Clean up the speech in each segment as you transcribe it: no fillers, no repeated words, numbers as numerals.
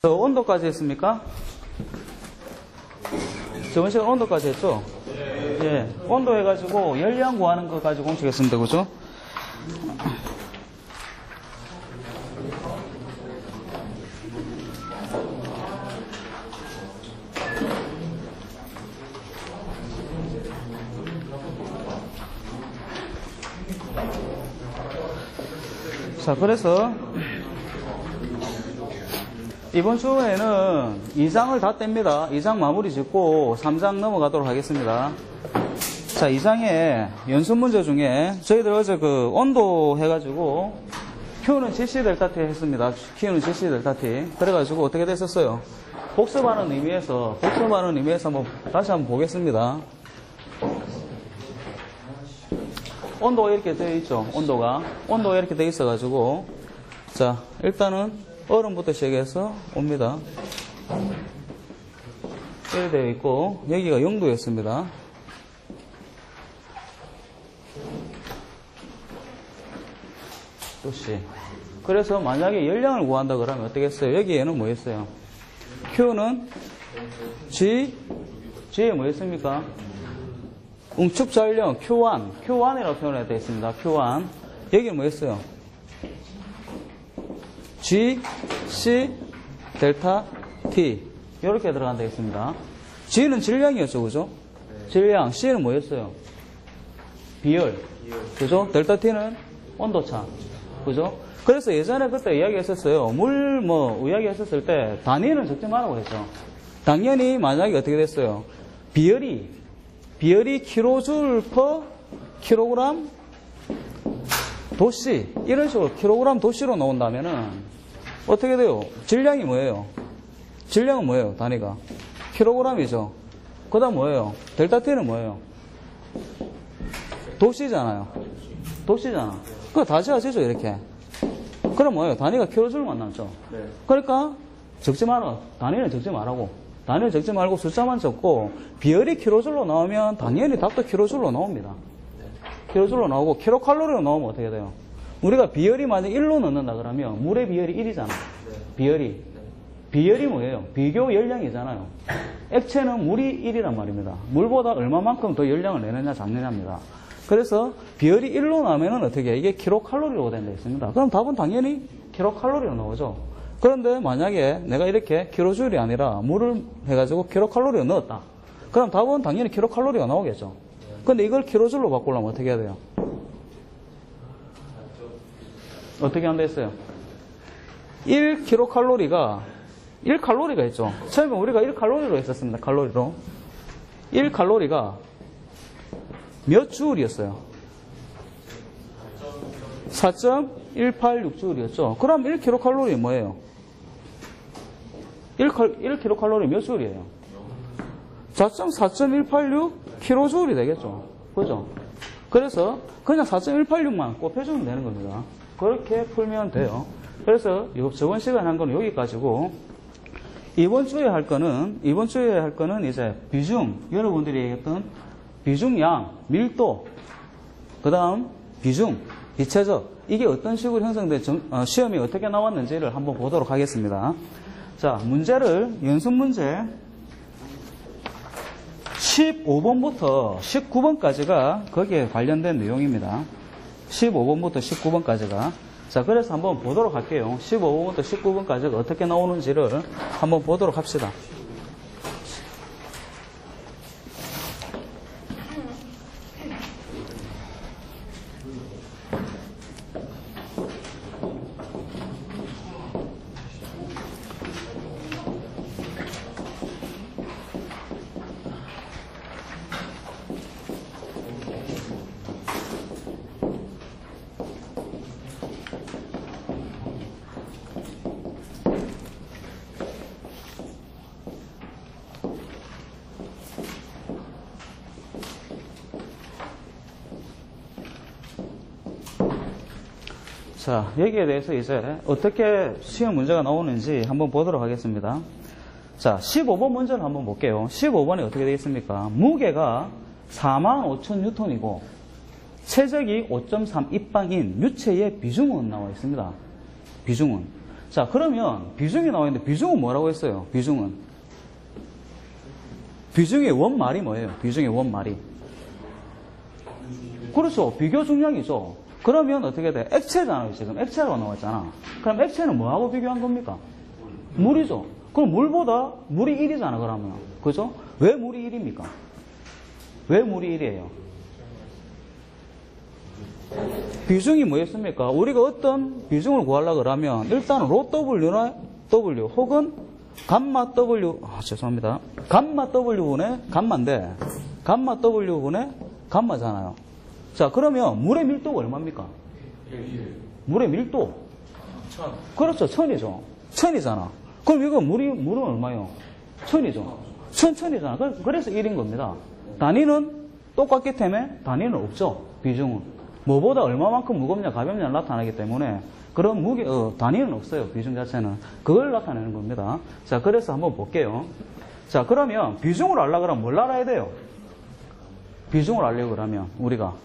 온도까지 했습니까? 저번 시간 온도까지 했죠? 예. 온도 해가지고 열량 구하는 거 가지고 공식했습니다. 그죠? 자, 그래서 이번 주에는 2장을 다 뗍니다. 2장 마무리 짓고 3장 넘어가도록 하겠습니다. 자, 2장의 연습 문제 중에 저희들 어제 그 온도 해가지고 Q는 GC 델타 T 했습니다. Q는 GC 델타 T. 그래가지고 어떻게 됐었어요? 복습하는 의미에서 한번 다시 한번 보겠습니다. 온도가 이렇게 되어 있죠. 온도가 이렇게 되어 있어가지고 자, 일단은 얼음부터 시작해서 옵니다. 이렇게 되어 있고 여기가 0도였습니다. 도시. 그래서 만약에 열량을 구한다 그러면 어떻게 했어요? 여기에는 뭐였어요? Q는 G에 뭐였습니까? 응축 잔량 Q1이라고 표현이 되어 있습니다. Q1. 여기는 뭐였어요? G, C, 델타, T. 이렇게 들어간다 있습니다. G는 질량이었죠. 그죠? 질량. C는 뭐였어요? 비열. 그죠? 델타 T는 온도차. 그죠? 그래서 예전에 그때 이야기했었어요. 이야기했었을 때 단위는 적지 말라고 했죠. 당연히 만약에 어떻게 됐어요? 비열이 킬로줄 퍼 킬로그램 도시 이런 식으로 킬로그램 도시로 나온다면은 어떻게 돼요? 질량이 뭐예요? 질량은 뭐예요? 단위가 킬로그램이죠. 그 다음 뭐예요? 델타 T는 뭐예요? 도시잖아. 그거 다시 하시죠. 이렇게. 그럼 뭐예요? 단위가 킬로줄만 남죠. 네. 그러니까 적지 마라. 단위는 적지 말고 숫자만 적고 비열이 킬로줄로 나오면 당연히 답도 킬로줄로 나옵니다. 킬로줄로 나오고 킬로칼로리로 나오면 어떻게 돼요? 우리가 비열이 만약 1로 넣는다 그러면 물의 비열이 1이잖아. 비열이 뭐예요? 비교 열량이잖아요. 액체는 물이 1이란 말입니다. 물보다 얼마만큼 더 열량을 내느냐 작느냐입니다. 그래서 비열이 1로 나오면 어떻게 해요? 이게 킬로칼로리로 된다 했습니다. 그럼 답은 당연히 킬로칼로리로 나오죠. 그런데 만약에 내가 이렇게 킬로줄이 아니라 물을 해가지고 킬로칼로리로 넣었다. 그럼 답은 당연히 킬로칼로리가 나오겠죠. 근데 이걸 킬로줄로 바꾸려면 어떻게 해야 돼요? 어떻게 한다 했어요? 1칼로리가 있죠. 처음에 우리가 1칼로리로 했었습니다. 칼로리로. 1칼로리가 몇 주울이었어요? 4.186주울이었죠. 그럼 1kcal 뭐예요? 1kcal 몇 주울이에요? 4.186kJ이 되겠죠. 그죠? 그래서 그냥 4.186만 곱해주면 되는 겁니다. 그렇게 풀면 돼요. 그래서 저번 시간에 한 거는 여기까지고 이번 주에 할 거는 이제 비중, 여러분들이 얘기했던 비중량, 밀도, 그 다음 비중, 비체적 이게 어떤 식으로 형성된 시험이 어떻게 나왔는지를 한번 보도록 하겠습니다. 자, 연습 문제 15번부터 19번까지가 거기에 관련된 내용입니다. 15번부터 19번까지가. 자, 그래서 한번 보도록 할게요. 15번부터 19번까지가 어떻게 나오는지를 한번 보도록 합시다. 자, 여기에 대해서 이제 어떻게 시험 문제가 나오는지 한번 보도록 하겠습니다. 자, 15번 문제를 한번 볼게요. 15번이 어떻게 되겠습니까? 무게가 45,000N이고 체적이 5.3 입방인 유체의 비중은 나와 있습니다. 비중은. 자, 그러면 비중이 나와 있는데 비중은 뭐라고 했어요? 비중은. 비중의 원말이 뭐예요? 비중의 원말이. 그렇죠. 비교 중량이죠. 그러면 어떻게 돼? 액체잖아요, 지금. 액체라고 나왔잖아. 그럼 액체는 뭐하고 비교한 겁니까? 물이죠. 그럼 물보다 물이 1이잖아, 그러면. 그죠? 왜 물이 1입니까? 왜 물이 1이에요? 비중이 뭐였습니까? 우리가 어떤 비중을 구하려고 그러면 일단은 로 W나 W 혹은 감마 W, 죄송합니다. 감마 W분의 감마인데 감마 W분의 감마잖아요. 자, 그러면 물의 밀도가 얼마입니까? 물의 밀도. 그렇죠. 1000이죠. 1000이잖아. 그럼 이거 물은 얼마예요? 1000이죠. 1000이잖아. 그래서 1인 겁니다. 단위는 똑같기 때문에 단위는 없죠. 비중은. 뭐보다 얼마만큼 무겁냐, 가볍냐를 나타나기 때문에 그런 단위는 없어요. 비중 자체는. 그걸 나타내는 겁니다. 자, 그래서 한번 볼게요. 자, 그러면 비중을 알려고 그러면 뭘 알아야 돼요? 비중을 알려고 그러면 우리가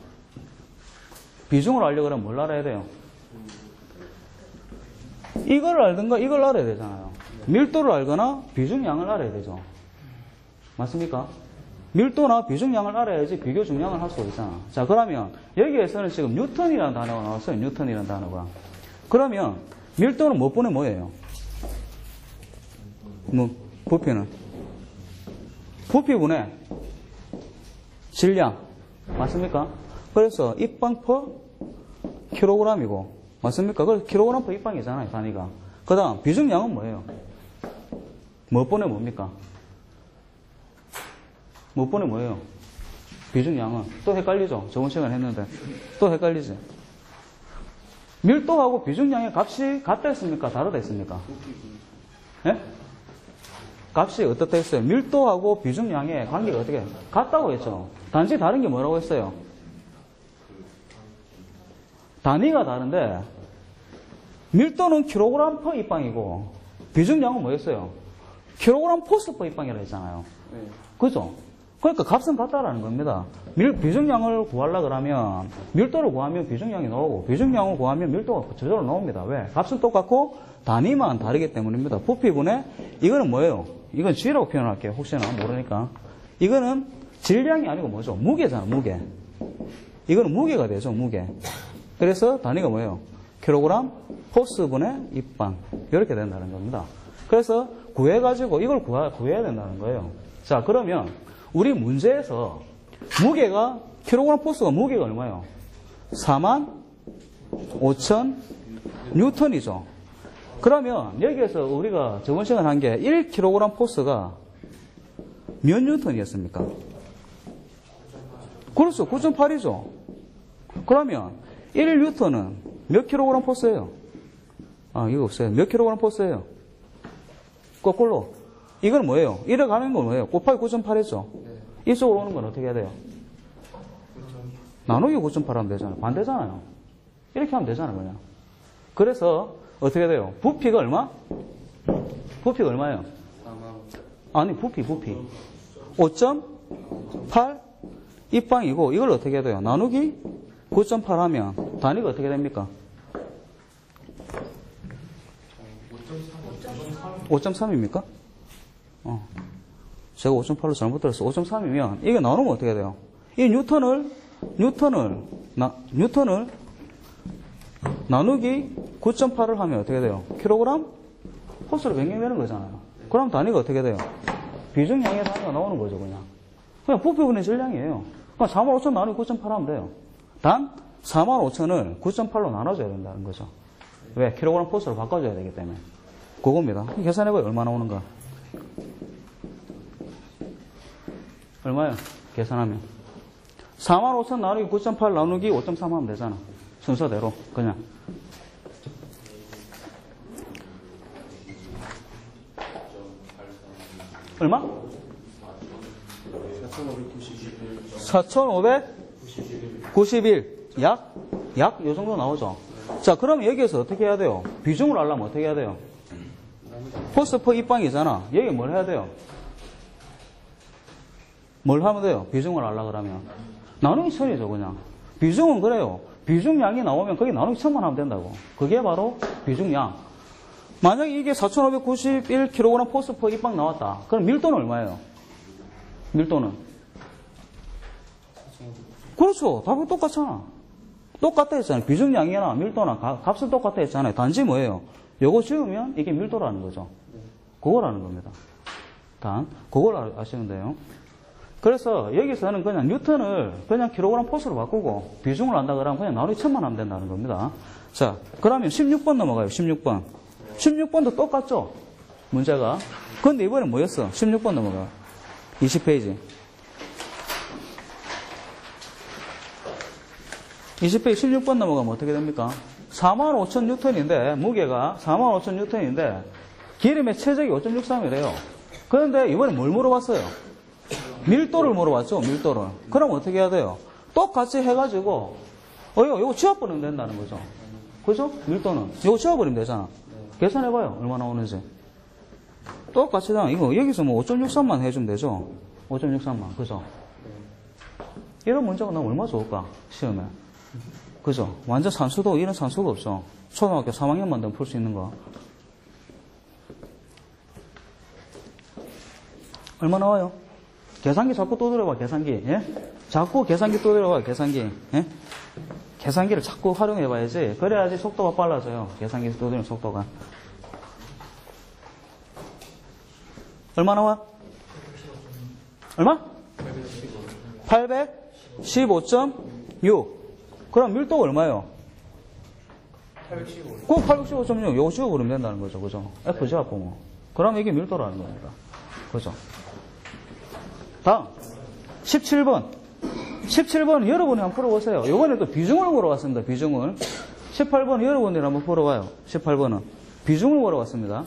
비중을 알려고 그러면 뭘 알아야 돼요? 이걸 알든가 이걸 알아야 되잖아요. 밀도를 알거나 비중량을 알아야 되죠. 맞습니까? 밀도나 비중량을 알아야지 비교 중량을 할 수가 있잖아. 자, 그러면 여기에서는 지금 뉴턴이라는 단어가 나왔어요. 뉴턴이라는 단어가. 그러면 밀도는 몇 분의 뭐예요? 부피는? 부피분의 질량. 맞습니까? 그래서 입방 퍼 킬로그램이고. 맞습니까? 그래서 킬로그램 퍼 입방이잖아요, 단위가. 그 다음 비중량은 뭐예요? 몇 분의 뭡니까? 몇 번에 뭐예요? 비중량은. 또 헷갈리죠? 저번 시간에 했는데. 또 헷갈리지? 밀도하고 비중량의 값이 같다 했습니까? 다르다 했습니까? 예? 값이 어떻다 했어요? 밀도하고 비중량의 관계가 어떻게? 같다고 했죠? 단지 다른 게 뭐라고 했어요? 단위가 다른데, 밀도는 킬로그램 퍼 입방이고, 비중량은 뭐였어요? 킬로그램 포스 퍼 입방이라고 했잖아요. 그죠? 그러니까 값은 같다라는 겁니다. 비중량을 구하려고 그러면 밀도를 구하면 비중량이 나오고 비중량을 구하면 밀도가 저절로 나옵니다. 왜? 값은 똑같고 단위만 다르기 때문입니다. 부피분의 이거는 뭐예요? 이건 G라고 표현할게요. 혹시나 모르니까. 이거는 질량이 아니고 뭐죠? 무게잖아, 무게. 이거는 무게가 되죠, 무게. 그래서 단위가 뭐예요? 킬로그램 포스분의 입방. 이렇게 된다는 겁니다. 그래서 구해가지고 이걸 구해야 된다는 거예요. 자, 그러면 우리 문제에서 무게가 킬로그램 포스가 무게가 얼마예요? 45,000 뉴턴이죠. 그러면 여기에서 우리가 저번 시간에 한 게 1kg 포스가 몇 뉴턴이었습니까? 그렇죠. 9.8이죠. 그러면 1뉴턴은 몇 킬로그램 포스예요? 아, 이거 없어요. 몇 킬로그램 포스예요? 거꾸로. 이건 뭐예요? 이래 가는 건 뭐예요? 곱하기 9.8 했죠? 이쪽으로 오는 건 어떻게 해야 돼요? 나누기 9.8 하면 되잖아요. 반대잖아요. 이렇게 하면 되잖아요, 그냥. 그래서 어떻게 돼요? 부피가 얼마? 부피가 얼마예요? 아니, 부피. 5.8 입방이고 이걸 어떻게 해야 돼요? 나누기 9.8 하면 단위가 어떻게 됩니까? 5.3입니까? 제가 5.8로 잘못 들었어요. 5.3이면 이게 나누면 어떻게 돼요? 이 뉴턴을 나누기 9.8을 하면 어떻게 돼요? 킬로그램 포스로 변경되는 거잖아요. 그럼 단위가 어떻게 돼요? 비중량의 단위가 나오는 거죠, 그냥. 그냥 부피분의 질량이에요. 그럼 45,000 나누기 9.8 하면 돼요. 단 45,000을 9.8로 나눠줘야 된다는 거죠. 왜? 킬로그램 포스로 바꿔줘야 되기 때문에. 그겁니다. 계산해봐요. 얼마 나오는가? 얼마예요? 계산하면. 45,000 나누기 9.8 나누기 5.3 하면 되잖아. 순서대로. 그냥. 얼마? 4,591. 약 요 정도 나오죠. 자, 그럼 여기에서 어떻게 해야 돼요? 비중을 알려면 어떻게 해야 돼요? 포스 퍼 입방이잖아. 여기 뭘 해야 돼요? 뭘 하면 돼요? 비중을 알려고 그러면. 나누기 1000이죠, 그냥. 비중은 그래요. 비중량이 나오면 거기 나누기 1000만 하면 된다고. 그게 바로 비중량. 만약에 이게 4,591kg 포스 퍼 입방 나왔다. 그럼 밀도는 얼마예요? 밀도는? 그렇죠. 답이 똑같잖아. 똑같다 했잖아요. 비중량이나 밀도나 값은 똑같다 했잖아요. 단지 뭐예요? 요거 지우면 이게 밀도라는 거죠. 그거라는 겁니다. 단, 그걸 아시면 돼요. 그래서 여기서는 그냥 뉴턴을 그냥 킬로그램 포스로 바꾸고 비중을 한다 그러면 그냥 나누기 1000만 하면 된다는 겁니다. 자, 그러면 16번 넘어가요. 16번. 16번도 똑같죠? 문제가. 근데 이번엔 뭐였어? 16번 넘어가. 20페이지. 20페이지 16번 넘어가면 어떻게 됩니까? 45,000뉴턴인데, 무게가 45,000뉴턴인데, 기름의 최적이 5.63이래요. 그런데 이번에 뭘 물어봤어요? 밀도를 물어봤죠, 밀도를. 그럼 어떻게 해야 돼요? 똑같이 해가지고, 이거 지워버리면 된다는 거죠. 그죠? 밀도는. 이거 지워버리면 되잖아. 계산해봐요. 얼마 나오는지. 똑같이 다, 이거, 여기서 뭐 5.63만 해주면 되죠? 5.63만. 그죠? 이런 문제가 나면 얼마나 좋을까? 시험에. 그죠? 완전 산수도, 이런 산수가 없어. 초등학교 3학년만 되면 풀 수 있는 거. 얼마 나와요? 계산기 자꾸 두드려봐, 계산기. 예? 자꾸 계산기 두드려봐, 계산기. 예? 계산기를 자꾸 활용해봐야지. 그래야지 속도가 빨라져요. 계산기 두드리는 속도가. 얼마 나와? 얼마? 815.6. 그럼 밀도가 얼마예요? 815. 꼭 815.6. 요거 지워버리면 된다는 거죠. 그죠? F 지워보면. 그럼 이게 밀도라는 겁니다. 그죠? 다음. 17번. 17번 여러분이 한번 풀어보세요. 이번에 또 비중을 물어봤습니다. 비중을. 18번 여러분이 한번 풀어봐요. 18번은. 비중을 물어봤습니다.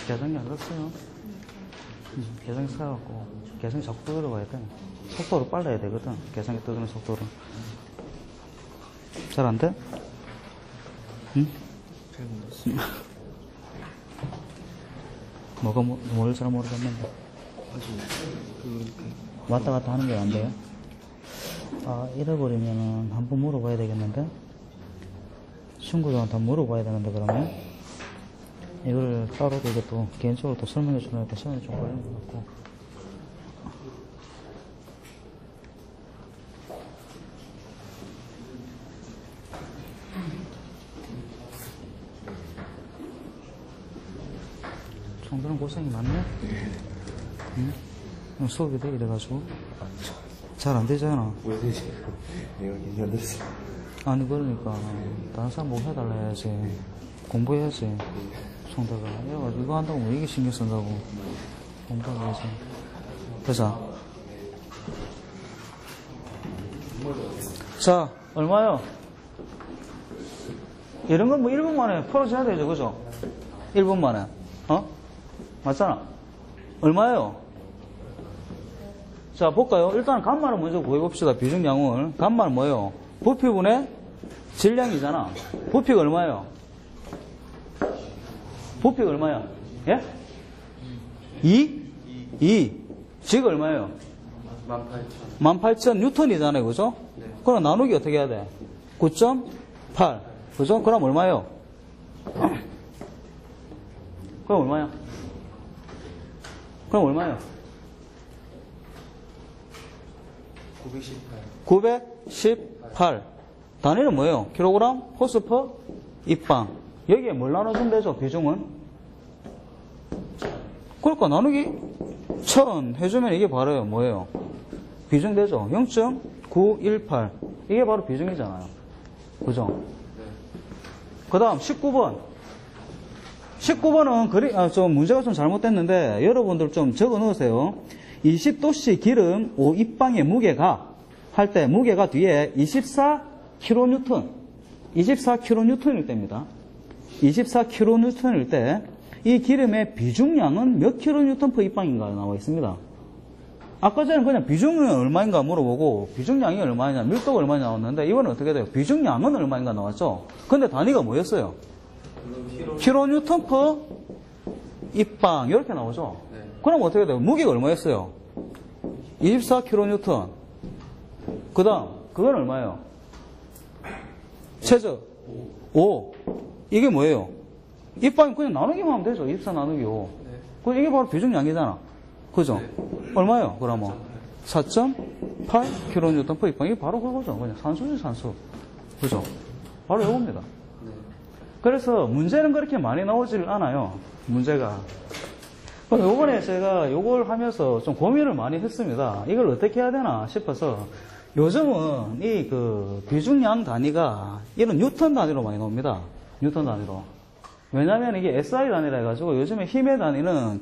계산기 안 썼어요. 계산기 사갖고 계산기 자꾸 들어가야 돼. 속도를 빨라야 되거든. 계산기 떠드는 속도를. 잘 안 돼? 응? 뭐가 뭘 잘 모르겠는데. 왔다 갔다 하는 게 안 돼요? 아, 잃어버리면은 한번 물어봐야 되겠는데. 친구들한테 물어봐야 되는데 그러면. 이걸 따로도 이것도 개인적으로 또 설명해 주려니까 시간이 좀 걸리는 것 같고. 청들은 고생이 많네? 응? 수업이 돼, 이래가지고. 잘 안 되잖아. 왜 되지? 내가 괜히 됐어. 아니, 그러니까. 다른 사람 뭐 해달라 해야지. 공부해야지. 성대가. 얘가 이거 한다고 뭐 이게 신경 쓴다고. 공부해야지. 그자. 자, 얼마요? 이런 건 뭐 1분 만에 풀어줘야 되죠, 그죠? 1분 만에. 맞잖아. 얼마예요? 자, 볼까요? 일단 간만을 먼저 구해봅시다. 비중량을. 간만 뭐예요? 부피분의 질량이잖아. 부피가 얼마예요? 부피가 얼마야? 예? 2? G가 얼마예요? 18,000 뉴턴이잖아요. 그죠? 네. 그럼 나누기 어떻게 해야 돼? 9.8. 그죠? 그럼 얼마예요? 그럼 얼마야? 그럼 얼마야? 918. 918. 단위는 뭐예요? 킬로그램 포스 퍼 입방. 여기에 뭘 나눠주면 되죠? 비중은? 그러니까 나누기 1000 해주면 이게 바로 뭐예요? 비중 되죠? 0.918. 이게 바로 비중이잖아요. 그죠? 그 다음 19번. 19번은 좀 문제가 좀 잘못됐는데 여러분들 좀 적어 놓으세요. 20도씨 기름 5입방의 무게가 할 때 무게가 뒤에 24kN 24kN일 때입니다. 24kN일 때 이 기름의 비중량은 몇 kN per 입방인가 나와 있습니다. 아까 전에 그냥 비중은 얼마인가 물어보고 비중량이 얼마냐, 밀도가 얼마냐 나왔는데 이번엔 어떻게 돼요? 비중량은 얼마인가 나왔죠? 근데 단위가 뭐였어요? kN per 입방 이렇게 나오죠? 네. 그럼 어떻게 돼요? 무게가 얼마였어요? 24kN. 그 다음 그건 얼마예요? 최저 5. 이게 뭐예요? 입방이 그냥 나누기만 하면 되죠. 24 나누기 5. 그 이게 바로 비중량이잖아. 그죠? 얼마예요? 그러면 4.8kN per 입방. 이게 바로 그거죠. 그냥 산수지 산수. 그죠? 바로 이겁니다. 그래서 문제는 그렇게 많이 나오질 않아요. 문제가. 요번에 제가 요걸 하면서 좀 고민을 많이 했습니다. 이걸 어떻게 해야 되나 싶어서 요즘은 이 비중량 단위가 이런 뉴턴 단위로 많이 나옵니다. 뉴턴 단위로. 왜냐면 이게 SI 단위라 해가지고 요즘에 힘의 단위는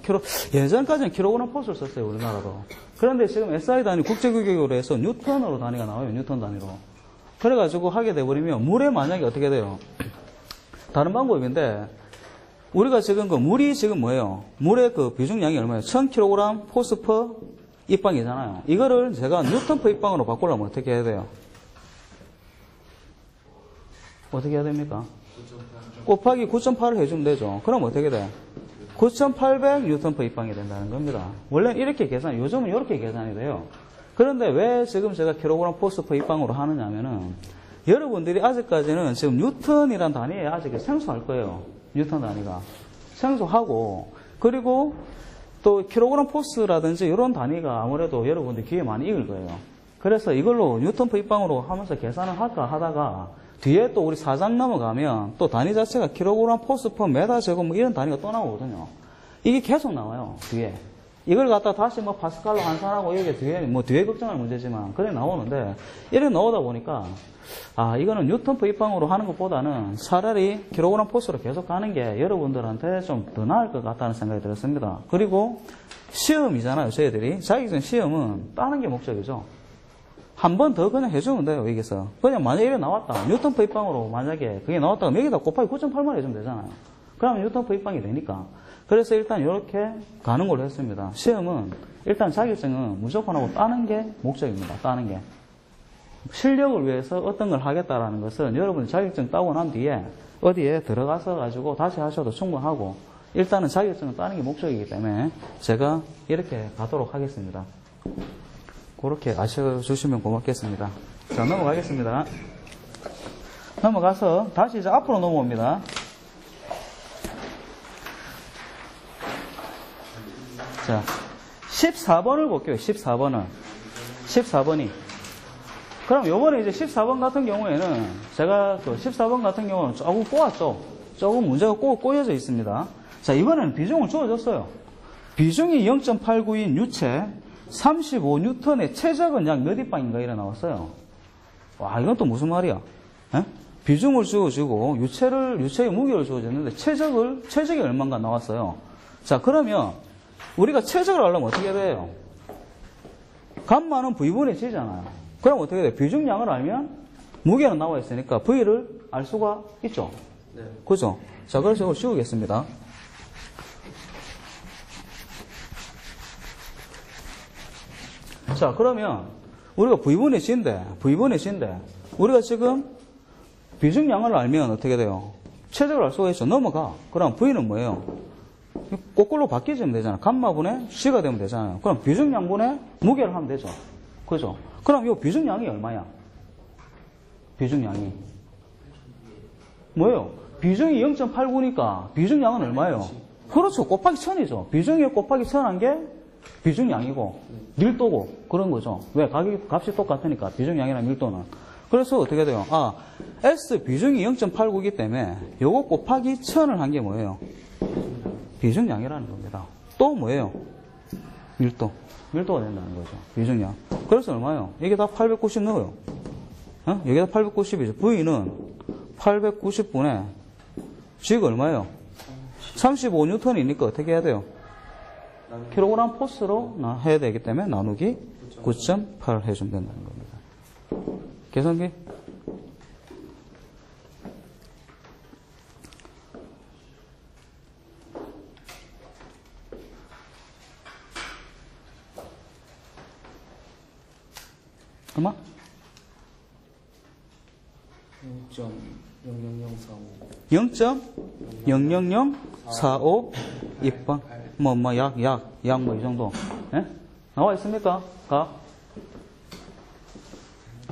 예전까지는 킬로그램 포스를 썼어요, 우리나라도. 그런데 지금 SI 단위 국제규격으로 해서 뉴턴으로 단위가 나와요, 뉴턴 단위로. 그래가지고 하게 돼버리면 물에 만약에 어떻게 돼요? 다른 방법인데, 우리가 지금 물이 지금 뭐예요? 물의 비중량이 얼마예요? 1000kg 포스 퍼 입방이잖아요. 이거를 제가 뉴턴 퍼 입방으로 바꾸려면 어떻게 해야 돼요? 어떻게 해야 됩니까? 곱하기 9.8을 해주면 되죠. 그럼 어떻게 돼? 9,800 뉴턴 퍼 입방이 된다는 겁니다. 원래 이렇게 요즘은 이렇게 계산이 돼요. 그런데 왜 지금 제가 킬로그램 포스 퍼 입방으로 하느냐면은, 여러분들이 아직까지는 지금 뉴턴이란 단위에 아직 생소할 거예요. 뉴턴 단위가. 생소하고, 그리고 또 킬로그램 포스라든지 이런 단위가 아무래도 여러분들 귀에 많이 익을 거예요. 그래서 이걸로 뉴턴 퍼 입방으로 하면서 계산을 할까 하다가 뒤에 또 우리 4장 넘어가면 또 단위 자체가 킬로그램 포스 퍼 메다 제곱 뭐 이런 단위가 또 나오거든요. 이게 계속 나와요, 뒤에. 이걸 갖다 다시 파스칼로 환산하고 이게 뒤에 걱정할 문제지만 그래 나오는데 이렇게 나오다 보니까 이거는 뉴턴 퍼 입방으로 하는 것보다는 차라리 킬로그램 포스로 계속 가는 게 여러분들한테 좀 더 나을 것 같다는 생각이 들었습니다. 그리고 시험이잖아요, 저희들이. 자격증 시험은 따는 게 목적이죠. 한 번 더 그냥 해주면 돼요, 여기서. 그냥 만약에 이래 나왔다. 뉴턴 퍼 입방으로 만약에 그게 나왔다가 여기다 곱하기 9.8만 해주면 되잖아요. 그러면 뉴턴 퍼 입방이 되니까. 그래서 일단 이렇게 가는 걸로 했습니다. 시험은 일단 자격증은 무조건 하고 따는 게 목적입니다. 따는 게. 실력을 위해서 어떤 걸 하겠다라는 것은 여러분이 자격증 따고 난 뒤에 어디에 들어가서 가지고 다시 하셔도 충분하고 일단은 자격증을 따는 게 목적이기 때문에 제가 이렇게 가도록 하겠습니다. 그렇게 아셔주시면 고맙겠습니다. 자, 넘어가겠습니다. 넘어가서 다시 이제 앞으로 넘어옵니다. 자, 14번을 볼게요. 14번이. 그럼 요번에 이제 14번 같은 경우에는 제가 14번 같은 경우는 조금 꼬았죠. 조금 문제가 꼬여져 있습니다. 자, 이번에는 비중을 주어졌어요. 비중이 0.8구인 유체 35N의 최적은 약 몇 입방인가 이래 나왔어요. 와, 이건 또 무슨 말이야? 에? 비중을 주어지고 유체의 무게를 주어졌는데 최적이 얼마인가 나왔어요. 자, 그러면 우리가 최적을 알려면 어떻게 해야 돼요? 감마는 V분의 G잖아요. 그럼 어떻게 돼요? 비중량을 알면 무게는 나와 있으니까 V를 알 수가 있죠. 네. 그죠? 자, 그래서 이걸 씌우겠습니다. 자, 그러면 우리가 V분의 G인데 우리가 지금 비중량을 알면 어떻게 돼요? 최적을 알 수가 있죠. 넘어가. 그럼 V는 뭐예요? 거꾸로 바뀌면 되잖아. 감마분의 C가 되면 되잖아요. 그럼 비중량분의 무게를 하면 되죠. 그죠? 그럼 이 비중량이 얼마야? 비중량이 뭐예요? 비중이 0.89니까 비중량은 얼마예요? 그렇죠. 곱하기 1000이죠. 비중이 곱하기 1000한 게 비중량이고 밀도고 그런 거죠. 왜? 값이 똑같으니까 비중량이랑 밀도는. 그래서 어떻게 돼요? 아, S 비중이 0.89이기 때문에 요거 곱하기 1000을 한 게 뭐예요? 비중량이라는 겁니다. 또 뭐예요? 밀도. 밀도가 된다는 거죠. 비중량. 그래서 얼마예요? 이게 다 890 넣어요. 여기다 890이죠. V는 890분의 G가 얼마예요? 35N이니까 어떻게 해야 돼요? 킬로그램 포스로 해야 되기 때문에 나누기 9.8 해주면 된다는 겁니다. 계산기? 얼마? 0.00045 입방 약 이 정도. 예? 나와 있습니까? 가?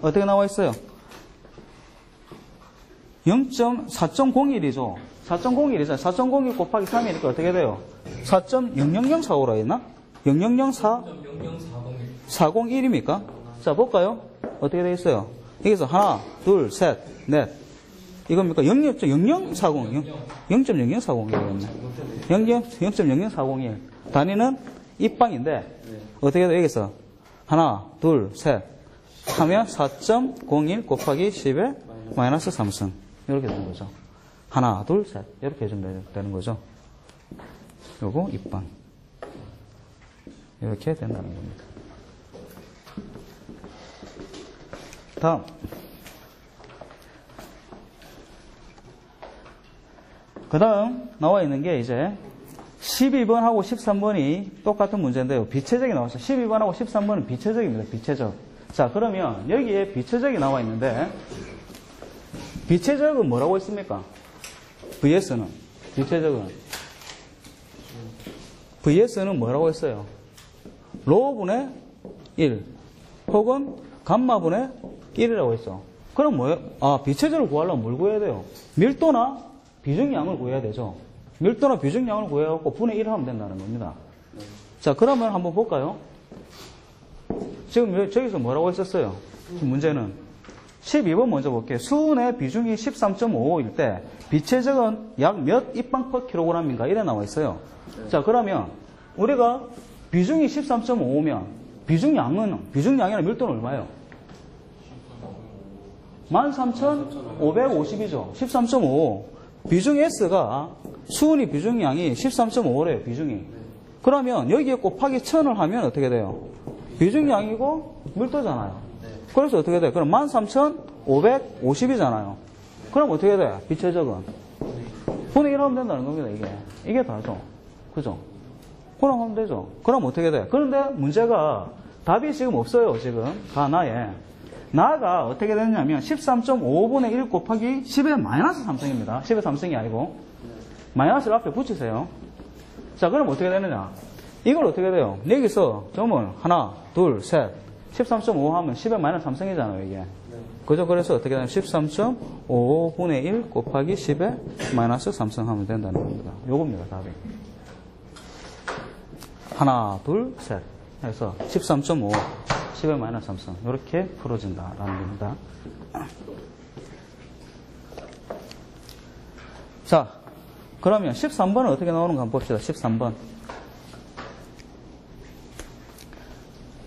어떻게 나와 있어요? 0.4.01이죠. 4.01이잖아요. 4.01 곱하기 3이니까 어떻게 돼요? 4.00045라 했나? 00004? 401입니까? 자, 볼까요? 어떻게 되어 있어요? 여기서 하나, 둘, 셋, 넷. 이겁니까? 0.0040. 0.0040이겠네. 0.0041. 단위는 입방인데, 어떻게 돼요? 여기서 하나, 둘, 셋. 하면 4.01 곱하기 10에 마이너스 3승. 이렇게 되는 거죠. 하나, 둘, 셋. 이렇게 해주면 되는 거죠. 요거 입방. 이렇게 된다는 겁니다. 다음. 그 다음 나와 있는 게 이제 12번하고 13번이 똑같은 문제인데요. 비체적이 나왔어요. 12번하고 13번은 비체적입니다. 비체적. 자, 그러면 여기에 비체적이 나와 있는데 비체적은 뭐라고 했습니까? VS는 VS는 뭐라고 했어요? 로분의 1 혹은 감마분의 1이라고 했어. 그럼 뭐예요? 아, 비체적을 구하려면 뭘 구해야 돼요? 밀도나 비중량을 구해야 되죠. 밀도나 비중량을 구해갖고 분의 1을 하면 된다는 겁니다. 자, 그러면 한번 볼까요? 지금 저기서 뭐라고 했었어요? 지금 문제는 12번 먼저 볼게요. 수은의 비중이 13.55일 때 비체적은 약 몇 입방 per 킬로그램인가 이래 나와 있어요. 자, 그러면 우리가 비중이 13.55면 비중량이나 밀도는 얼마예요? 13,550이죠. 13.55. 비중 S가 수은이 비중량이 13.5래요. 비중이. 그러면 여기에 곱하기 1000을 하면 어떻게 돼요? 비중량이고 밀도잖아요. 그래서 어떻게 돼요? 그럼 13,550이잖아요. 그럼 어떻게 돼요? 비체적은 분의 1 하면 된다는 겁니다. 이게 다죠. 그죠? 그럼 하면 되죠. 그럼 어떻게 돼요? 그런데 문제가 답이 지금 없어요. 지금 나에 나가 어떻게 되느냐면 13.5분의 1 곱하기 10의 마이너스 3승입니다. 10의 3승이 아니고 마이너스를 앞에 붙이세요. 자, 그럼 어떻게 되느냐? 이걸 어떻게 돼요? 여기서 점을 하나, 둘, 셋 13.5 하면 10의 마이너스 3승이잖아요. 이게. 그죠? 그래서 어떻게 되냐면 13.5분의 1 곱하기 10의 마이너스 3승 하면 된다는 겁니다. 요겁니다. 답이. 하나, 둘, 셋 해서 13.5 10의 마이너스 3승 이렇게 풀어진다라는 겁니다. 자, 그러면 13번은 어떻게 나오는가 한번 봅시다. 13번.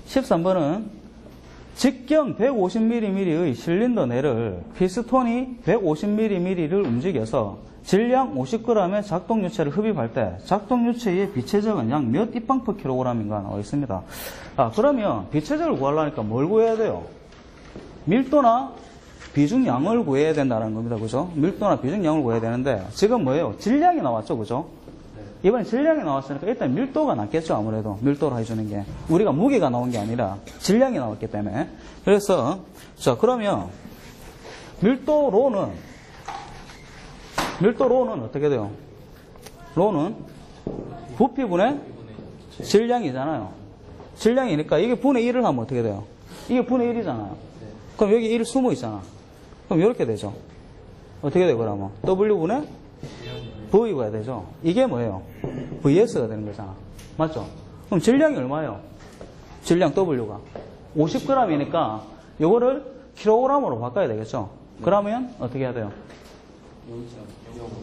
13번은 직경 150mm의 실린더 내를 피스톤이 150mm를 움직여서 질량 50g의 작동유체를 흡입할 때 작동유체의 비체적은 약 몇 입방 per 킬로그램인가 나와 있습니다. 아, 그러면 비체적을 구하려니까 뭘 구해야 돼요? 밀도나 비중량을 구해야 된다는 겁니다. 그죠? 밀도나 비중량을 구해야 되는데 지금 뭐예요? 질량이 나왔죠. 그죠? 이번에 질량이 나왔으니까 일단 밀도가 낫겠죠. 아무래도 밀도로 해주는 게 우리가 무게가 나온 게 아니라 질량이 나왔기 때문에. 그래서 자, 그러면 밀도로는 어떻게 돼요? 로는 부피분의 질량이잖아요. 질량이니까 이게 분의 1을 하면 어떻게 돼요? 이게 분의 1이잖아요. 그럼 여기 1 숨어 있잖아. 그럼 이렇게 되죠. 어떻게 돼요? 그러면 W분의 V가 되죠. 이게 뭐예요? VS가 되는 거잖아. 맞죠? 그럼 질량이 얼마예요? 질량 W가 50g이니까 요거를 kg으로 바꿔야 되겠죠. 그러면 어떻게 해야 돼요?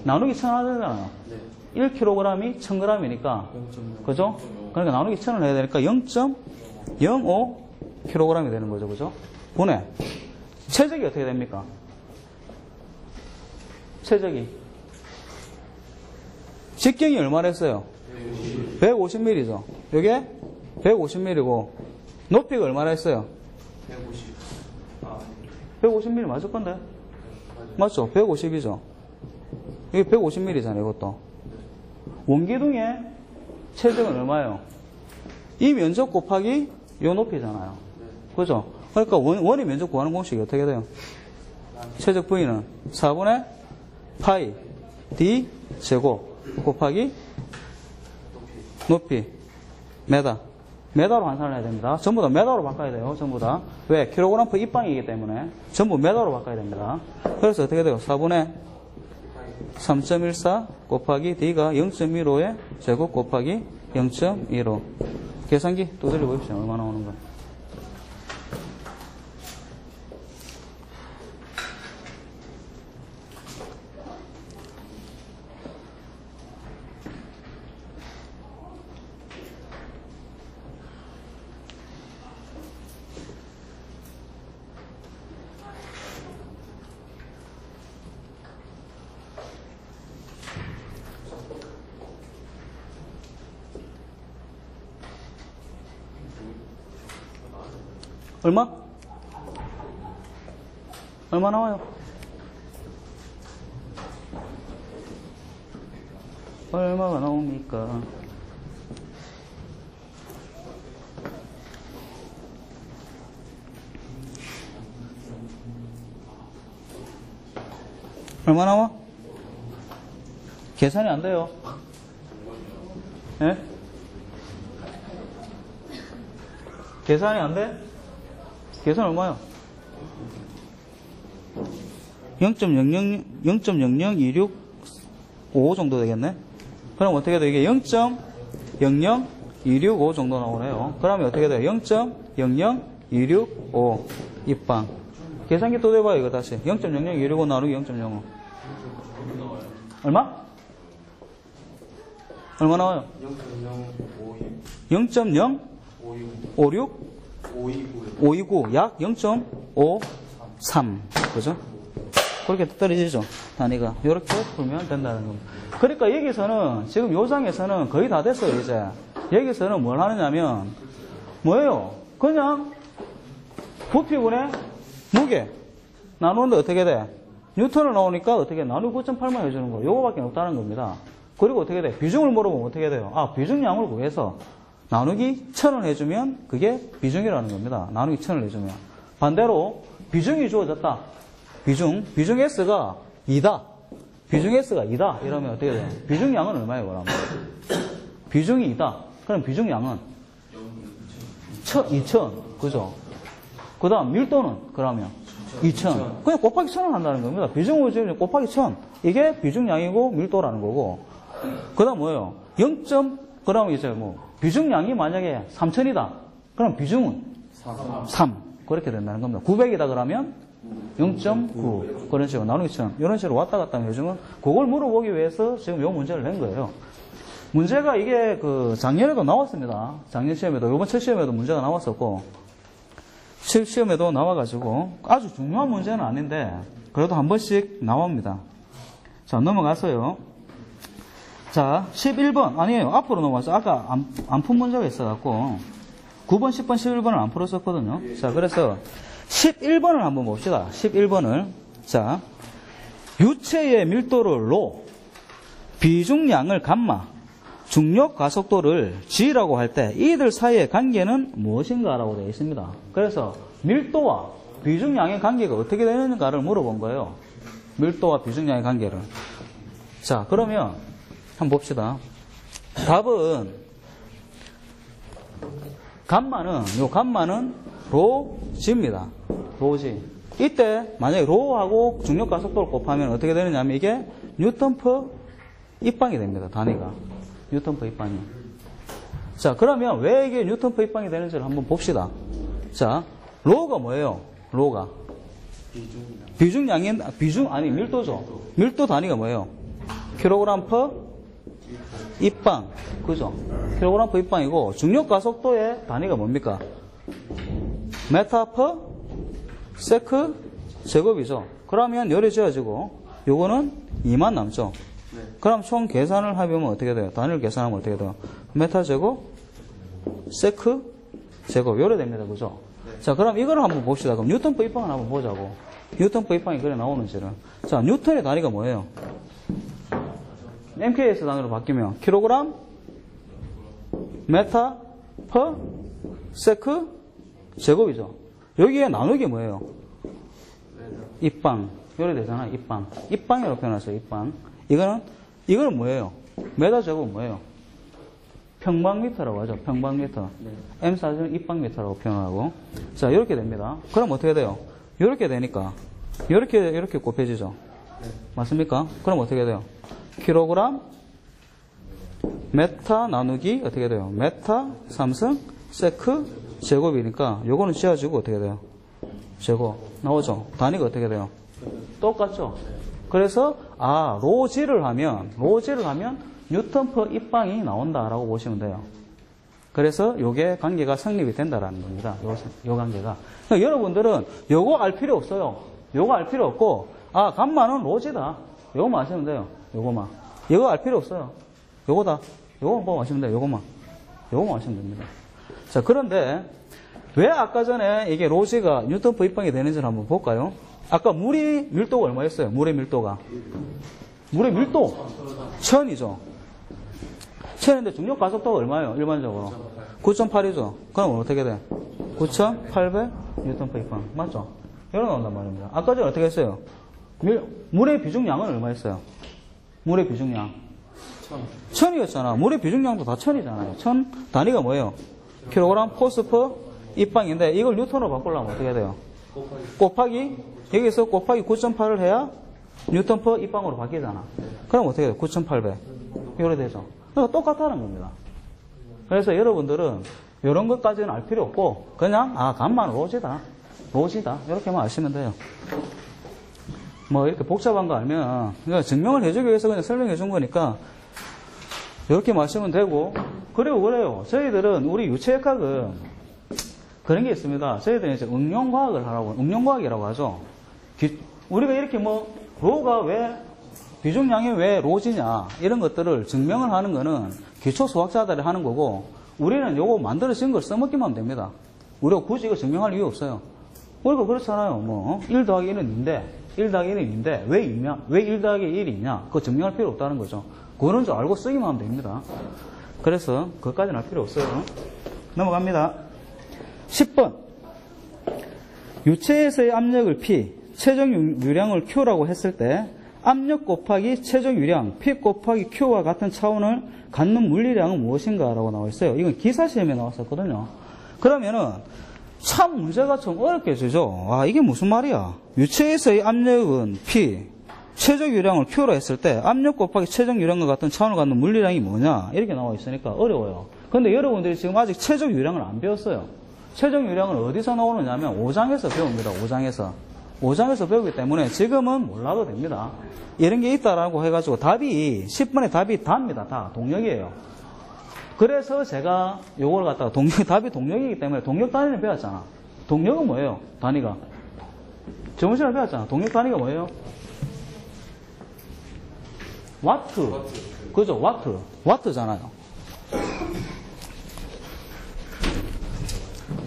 나누기 1000 하잖아요. 1kg이 1000g이니까 그죠? 그러니까 나누기 1000을 해야 되니까 0.05kg이 되는 거죠. 그죠? 분해. 체적이 어떻게 됩니까? 체적이 직경이 얼마나 했어요? 150mm죠. 요게 150mm고 높이가 얼마나 했어요? 150mm 맞을 건데? 맞죠? 150이죠. 이게 150mm잖아요. 이것도. 원기둥의 체적은 얼마예요? 이 면적 곱하기 요 높이잖아요. 그죠? 그러니까 원의 면적 구하는 공식이 어떻게 돼요? 체적 V는 4분의 파이 D 제곱 곱하기 높이 메다로 환산을 해야 됩니다. 전부 다 메다로 바꿔야 돼요. 전부 다. 왜? 킬로그램 per 입방이기 때문에 전부 메다로 바꿔야 됩니다. 그래서 어떻게 돼요? 4분의 3.14 곱하기 D가 0.15의 제곱 곱하기 0.15 계산기 또 돌려보십시오. 얼마 나오는 거. 얼마? 얼마 나와요? 얼마가 나옵니까? 얼마 나와? 계산이 안 돼요. 예? 계산이 안 돼? 계산 얼마요? 0.00265 정도 되겠네? 그럼 어떻게 돼요? 이게 0.00265 정도 나오네요. 그러면 어떻게 돼요? 0.00265 입방. 계산기 또 해봐요, 이거 다시. 0.00265 나누기 0.05. 얼마? 얼마 나와요? 0.056? 529, 약 0.53. 그죠? 그렇게 떨어지죠. 단위가. 이렇게 풀면 된다는 겁니다. 그러니까 여기서는, 지금 요 장에서는 거의 다 됐어요, 이제. 여기서는 뭘 하느냐면, 뭐예요? 그냥, 부피분의 무게. 나누는데 어떻게 돼? 뉴턴을 나오니까 어떻게 나누기 9.8만 해주는 거. 요거밖에 없다는 겁니다. 그리고 어떻게 돼? 비중을 물어보면 어떻게 돼요? 아, 비중량을 구해서 나누기 1000을 해주면 그게 비중이라는 겁니다. 나누기 1000을 해주면. 반대로 비중이 주어졌다. 비중 S가 2다. 비중 S가 2다. 이러면 어떻게 돼요? 비중량은 얼마예요, 그러면? 비중이 2다. 그럼 비중량은 2000. 그죠? 그 다음 밀도는 그러면 2000. 그냥 곱하기 1000을 한다는 겁니다. 비중을 지금 곱하기 1000. 이게 비중량이고 밀도라는 거고. 그 다음 뭐예요? 그러면 이제 비중량이 만약에 3000이다. 그럼 비중은 3. 그렇게 된다는 겁니다. 900이다 그러면 0.9. 그런 식으로 나누기 1000. 이런 식으로 왔다 갔다 해주면 그걸 물어보기 위해서 지금 이 문제를 낸 거예요. 문제가 이게 작년에도 나왔습니다. 작년 시험에도, 이번 첫 시험에도 문제가 나왔었고, 첫 시험에도 나와가지고 아주 중요한 문제는 아닌데 그래도 한 번씩 나옵니다. 자, 넘어가서요. 자, 11번. 아니에요. 앞으로 넘어가서 아까 안 푼 문제가 있어갖고 9번, 10번, 11번을 안 풀었었거든요. 자, 그래서 11번을 한번 봅시다. 11번을. 자, 유체의 밀도를 로, 비중량을 감마, 중력 가속도를 g라고 할 때 이들 사이의 관계는 무엇인가라고 되어 있습니다. 그래서 밀도와 비중량의 관계가 어떻게 되는가를 물어본 거예요. 밀도와 비중량의 관계를. 자, 그러면 한번 봅시다. 답은 감마는 로지입니다. 로지. 이때 만약에 로하고 중력 가속도를 곱하면 어떻게 되느냐면 이게 뉴턴 퍼 입방이 됩니다. 단위가. 뉴턴 퍼 입방이. 자, 그러면 왜 이게 뉴턴 퍼 입방이 되는지를 한번 봅시다. 자, 로가 뭐예요? 로가. 비중량이, 아니, 밀도죠. 밀도 단위가 뭐예요? 킬로그램 퍼 입방. 그죠? 킬로그램 퍼 입방이고, 중력 가속도의 단위가 뭡니까? 메타 퍼 세크 제곱이죠. 그러면 열이 지어지고, 요거는 2만 남죠. 그럼 총 계산을 하면 어떻게 돼요? 단위를 계산하면 어떻게 돼요? 메타 제곱, 세크 제곱. 요래 됩니다. 그죠? 자, 그럼 이거를 한번 봅시다. 그럼 뉴턴 퍼 입방을 한번 보자고. 뉴턴 퍼 입방이 그래 나오는지를. 자, 뉴턴의 단위가 뭐예요? MKS 단위로 바뀌면 킬로그램, 메타, 퍼, 세크, 제곱이죠. 여기에 나누기 뭐예요? 입방. 요래 되잖아. 입방. 입방이라고 표현했어요. 입방. 이거는 뭐예요? 메타 제곱은 뭐예요? 평방미터라고 하죠. 평방미터. M4는 입방미터라고 표현하고. 자, 이렇게 됩니다. 그럼 어떻게 돼요? 이렇게 되니까 이렇게 곱해지죠. 맞습니까? 그럼 어떻게 돼요? 킬로그램 메타 나누기 어떻게 돼요? 메타 3승 세크 제곱이니까 요거는 지어지고 어떻게 돼요? 제곱 나오죠. 단위가 어떻게 돼요? 똑같죠. 그래서 로지를 하면 뉴턴 퍼 입방이 나온다라고 보시면 돼요. 그래서 요게 관계가 성립이 된다라는 겁니다. 요 관계가. 그러니까 여러분들은 요거 알 필요 없어요. 요거 알 필요 없고, 감마는 로지다. 요거만 아시면 돼요. 요거만. 이거 알 필요 없어요. 요거다. 요거만 보고 아시면 돼요. 요거만 아시면 됩니다. 자, 그런데 왜 아까 전에 이게 로지가 뉴턴 퍼 입방이 되는지를 한번 볼까요? 아까 물이 밀도가 얼마였어요? 물의 밀도가. 물의 밀도 1000이죠. 1000인데 중력 가속도가 얼마예요? 일반적으로 9.8이죠. 그럼 어떻게 돼? 9,800 뉴턴 퍼 입방. 맞죠? 이런 나온단 말입니다. 아까 전에 어떻게 했어요? 물의 비중량은 얼마였어요? 물의 비중량 1000이었잖아. 물의 비중량도 다 1000이잖아요. 1000 단위가 뭐예요? 킬로그램 포스 퍼 입방인데 이걸 뉴턴으로 바꾸려면 어떻게 돼요? 곱하기 여기서 곱하기 9.8을 해야 뉴턴 퍼 입방으로 바뀌잖아. 그럼 어떻게 돼요? 9,800 이래 되죠. 그러니까 똑같다는 겁니다. 그래서 여러분들은 이런 것까지는 알 필요 없고 그냥 감만 로지다 이렇게만 아시면 돼요. 뭐 이렇게 복잡한 거 알면 그러니까 증명을 해주기 위해서 그냥 설명해 준 거니까 이렇게 마시면 되고. 그리고 그래요. 저희들은 우리 유체역학은 그런 게 있습니다. 저희들은 이제 응용과학이라고 하죠. 우리가 이렇게 로가 왜 비중량이 왜 로지냐 이런 것들을 증명을 하는 거는 기초 수학자들이 하는 거고 우리는 요거 만들어진 걸 써먹기만 하면 됩니다. 우리가 굳이 이거 증명할 이유 없어요. 우리가 그렇잖아요. 1 더하기 1은 2인데 왜 1 더하기 1이 있냐 그거 증명할 필요 없다는 거죠. 그거는 좀 알고 쓰기만 하면 됩니다. 그래서 그것까지는 할 필요 없어요. 넘어갑니다. 10번 유체에서의 압력을 P, 최종 유량을 Q라고 했을 때 압력 곱하기 최종 유량 P 곱하기 Q와 같은 차원을 갖는 물리량은 무엇인가 라고 나와 있어요. 이건 기사시험에 나왔었거든요. 그러면은 참 문제가 좀 어렵게 되죠. 이게 무슨 말이야. 유체에서의 압력은 P, 최종 유량을 Q로 했을 때 압력 곱하기 최종 유량과 같은 차원을 갖는 물리량이 뭐냐 이렇게 나와 있으니까 어려워요. 근데 여러분들이 지금 아직 최종 유량을 안 배웠어요. 최종 유량은 어디서 나오느냐면 5장에서 배웁니다. 5장에서 배우기 때문에 지금은 몰라도 됩니다. 이런 게 있다라고 해가지고 10번의 답이 다입니다. 다 동력이에요. 그래서 제가 요걸 갖다가 답이 동력이기 때문에 동력 단위를 배웠잖아. 동력은 뭐예요? 단위가. 저번 시간에 배웠잖아. 동력 단위가 뭐예요? 와트. 그죠? 와트잖아요.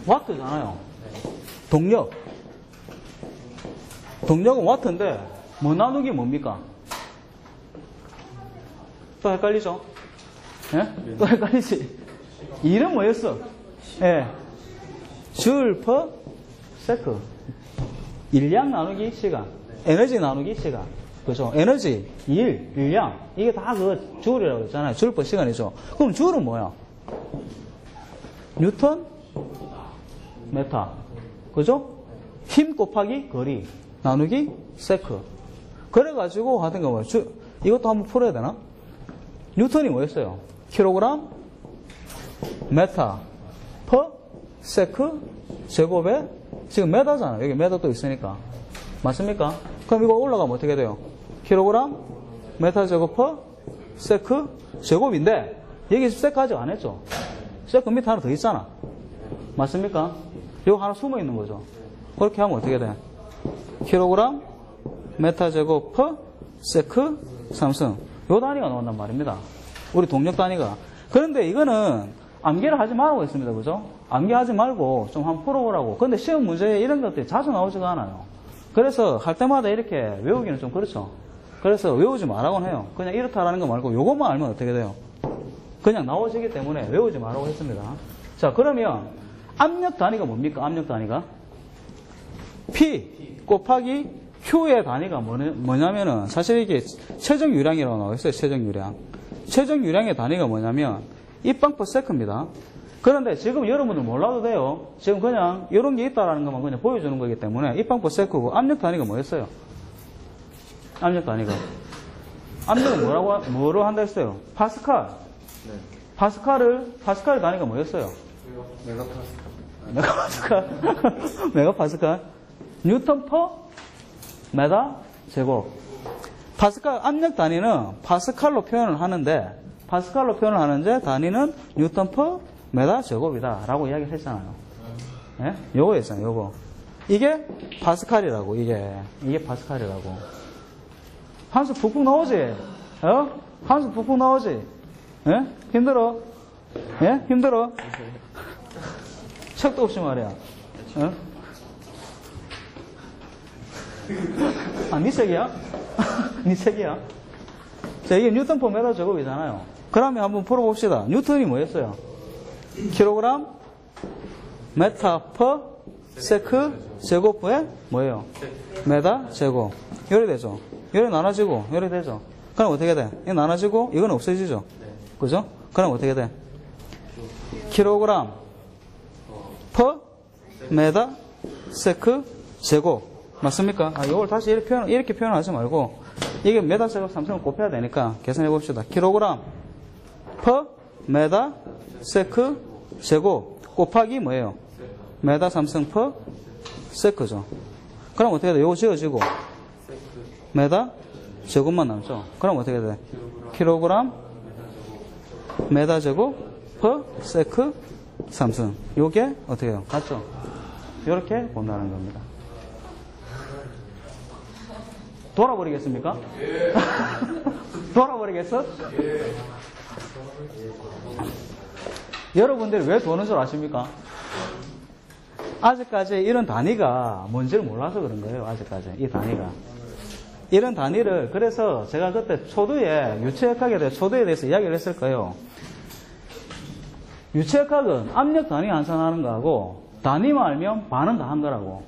와트잖아요. 동력은 와트인데 나누기 뭡니까? 또 헷갈리죠? 예? 또 헷갈리지? 일은 뭐였어? 예. 줄 퍼 세크. 일량 나누기 시간. 에너지 나누기 시간. 그죠? 에너지, 일량. 이게 다 줄이라고 했잖아요. 줄 퍼 시간이죠. 그럼 줄은 뭐야? 뉴턴? 메타. 그죠? 힘 곱하기 거리. 나누기 세크. 그래가지고 하여튼 거 뭐야? 이것도 한번 풀어야 되나? 뉴턴이 뭐였어요? 킬로그램 메타 퍼 세크 제곱에 지금 메다잖아요. 여기 메다 또 있으니까. 맞습니까? 그럼 이거 올라가면 어떻게 돼요? 킬로그램 메타 제곱 퍼 세크 제곱인데 여기 세크 아직 안 했죠? 세크 밑에 하나 더 있잖아. 맞습니까? 이거 하나 숨어 있는 거죠. 그렇게 하면 어떻게 돼? 킬로그램 메타 제곱 퍼 세크 3승. 요 단위가 나온단 말입니다. 우리 동력 단위가. 그런데 이거는 암기를 하지 말라고 했습니다. 그죠? 암기하지 말고 좀 한번 풀어보라고. 근데 시험 문제에 이런 것들이 자주 나오지가 않아요. 그래서 할 때마다 이렇게 외우기는 좀 그렇죠. 그래서 외우지 말라고 해요. 그냥 이렇다라는 거 말고 요것만 알면 어떻게 돼요? 그냥 나오시기 때문에 외우지 말라고 했습니다. 자, 그러면 압력 단위가 뭡니까? 압력 단위가? P 곱하기 Q의 단위가 뭐냐면은 사실 이게 최적 유량이라고 나와 있어요. 최적 유량. 최적 유량의 단위가 뭐냐면 입방 퍼 세크입니다. 그런데 지금 여러분들 몰라도 돼요. 지금 그냥 이런 게 있다라는 것만 그냥 보여주는 거기 때문에 입방 퍼 세크고 압력 단위가 뭐였어요? 압력 단위가. 압력은 뭐로 한다 했어요? 파스칼. 네. 파스칼의 단위가 뭐였어요? 메가파스칼. 메가파스칼. 뉴턴 퍼 메다 제곱. 파스칼 압력 단위는 파스칼로 표현을 하는데 단위는 뉴턴 퍼 메다 제곱이다 라고 이야기를 했잖아요. 예? 요거 있잖아요. 요거. 이게 파스칼이라고. 이게 파스칼이라고. 한수 푹푹 나오지? 한수 푹푹 나오지? 예? 힘들어? 예? 힘들어? 책도 없이 말이야. 아, 니 책이야? 니 책이야? 자, 이게 뉴턴 퍼 메다 제곱이잖아요. 그러면 한번 풀어봅시다. 뉴턴이 뭐였어요? 킬로그램 메타 퍼 세크 제곱에 뭐예요? 메다 제곱. 요래 되죠? 요래 나눠지고, 요래 되죠? 그럼 어떻게 돼? 이거 나눠지고, 이건 없어지죠? 그죠? 그럼 어떻게 돼? 킬로그램 퍼 메다 세크 제곱. 맞습니까? 아, 이걸 다시 이렇게 표현하지 말고, 이게 메다 제곱 3승을 곱해야 되니까 계산해 봅시다. 킬로그램 퍼 메다 세크 제곱 곱하기 뭐예요? 메다 3승 퍼 세크죠. 그럼 어떻게 돼? 요거 지워지고, 메다 제곱만 남죠. 그럼 어떻게 돼? 킬로그램 메다 제곱 퍼 세크 3승. 요게 어떻게 해요? 같죠? 요렇게 본다는 겁니다. 돌아버리겠습니까? 예. 돌아버리겠어? 예. 여러분들이 왜 도는 줄 아십니까? 아직까지 이런 단위가 뭔지를 몰라서 그런 거예요. 아직까지 이 단위가. 이런 단위를 그래서 제가 그때 초두에 유체역학에 대해 초두에 대해서 이야기를 했을 거예요. 유체역학은 압력 단위 환산하는 거하고 단위만 알면 반은 다 한 거라고.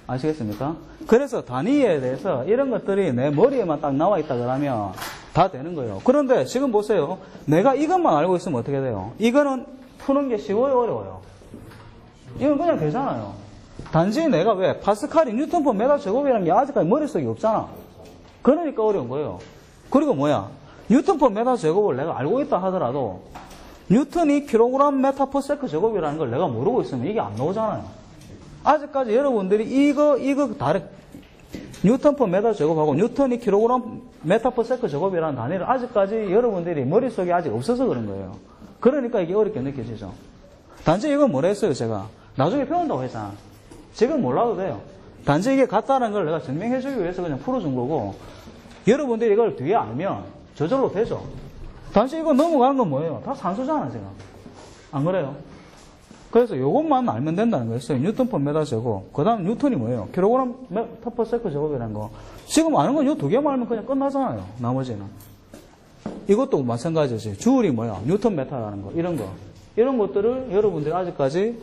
아시겠습니까? 그래서 단위에 대해서 이런 것들이 내 머리에만 딱 나와 있다 그러면 다 되는 거예요. 그런데 지금 보세요. 내가 이것만 알고 있으면 어떻게 돼요? 이거는 푸는 게 쉬워요, 어려워요? 이건 그냥 되잖아요. 단지 내가 왜 파스칼이 뉴턴 퍼 메다 제곱이라는 게 아직까지 머릿속에 없잖아. 그러니까 어려운 거예요. 그리고 뭐야? 뉴턴 퍼 메다 제곱을 내가 알고 있다 하더라도 뉴턴이 킬로그램 메타 퍼 세크 제곱이라는 걸 내가 모르고 있으면 이게 안 나오잖아요. 아직까지 여러분들이 이거 다른 뉴턴 퍼 메다 제곱하고 뉴턴이 킬로그램 메타 퍼 세크 제곱이라는 단위를 아직까지 여러분들이 머릿속에 아직 없어서 그런 거예요. 그러니까 이게 어렵게 느껴지죠. 단지 이건 뭐라 했어요, 제가? 나중에 배운다고 했잖아. 지금 몰라도 돼요. 단지 이게 같다는 걸 내가 증명해주기 위해서 그냥 풀어준 거고, 여러분들이 이걸 뒤에 알면 저절로 되죠. 단지 이거 넘어가는 건 뭐예요? 다 산수잖아, 지금. 안 그래요? 그래서 이것만 알면 된다는 거였어요. 뉴턴 퍼 메다 제곱. 그 다음 뉴턴이 뭐예요? 킬로그램 메타 퍼 세크 제곱이라는 거. 지금 아는 건 이 두 개만 알면 그냥 끝나잖아요. 나머지는. 이것도 마찬가지지. 주울이 뭐야? 뉴턴 메타라는 거. 이런 거. 이런 것들을 여러분들이 아직까지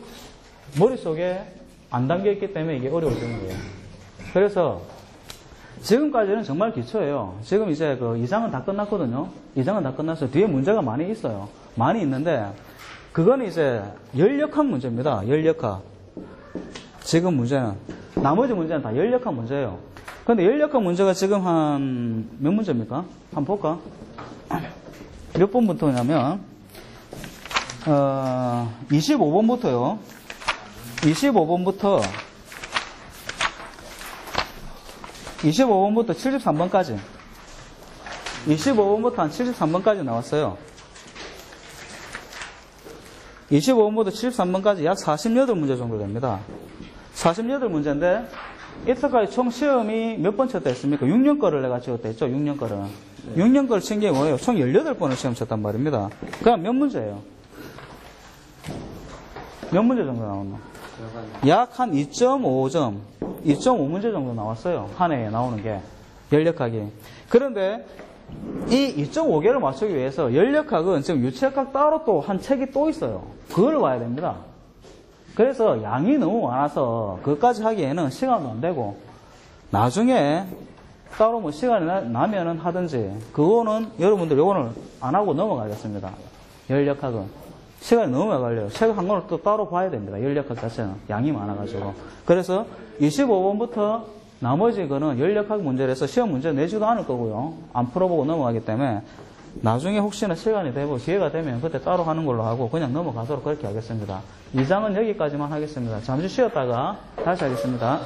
머릿속에 안 담겨있기 때문에 이게 어려워지는 거예요. 그래서 지금까지는 정말 기초예요. 지금 이제 그 2장은 다 끝났거든요. 2장은 다 끝났어요. 뒤에 문제가 많이 있어요. 많이 있는데 그건 이제 열역학 문제입니다. 열역학. 지금 문제는 나머지 문제는 다 열역학 문제예요. 근데 열역학 문제가 지금 한 몇 문제입니까? 한번 볼까? 몇 번부터냐면 25번부터요. 25번부터 73번까지 25번부터 한 73번까지 나왔어요. 25번부터 73번까지 약 48문제 정도 됩니다. 48문제인데 이때까지 총 시험이 몇 번 쳤다 했습니까? 6년 거를 내가 찍었다 했죠? 6년 거를. 6년 거를 친 게 뭐예요? 총 18번을 시험 쳤단 말입니다. 그럼 몇 문제예요? 몇 문제 정도 나왔나? 약 한 2.5점, 2.5문제 정도 나왔어요. 한 해에 나오는 게. 연력학이. 그런데 이 2.5개를 맞추기 위해서 연력학은 지금 유체학학 따로 또 한 책이 또 있어요. 그걸 와야 됩니다. 그래서 양이 너무 많아서 그것까지 하기에는 시간도 안 되고 나중에 따로 뭐 시간이 나면은 하든지 그거는 여러분들 요거는 안 하고 넘어가겠습니다. 연력학은 시간이 너무 많이 걸려요. 책 한 권을 또 따로 봐야 됩니다. 연력학 자체는 양이 많아가지고. 그래서 25번부터 나머지 거는 연력학 문제를 해서 시험 문제 내지도 않을 거고요. 안 풀어보고 넘어가기 때문에 나중에 혹시나 시간이 되고 기회가 되면 그때 따로 하는 걸로 하고 그냥 넘어가도록 그렇게 하겠습니다. 2장은 여기까지만 하겠습니다. 잠시 쉬었다가 다시 하겠습니다.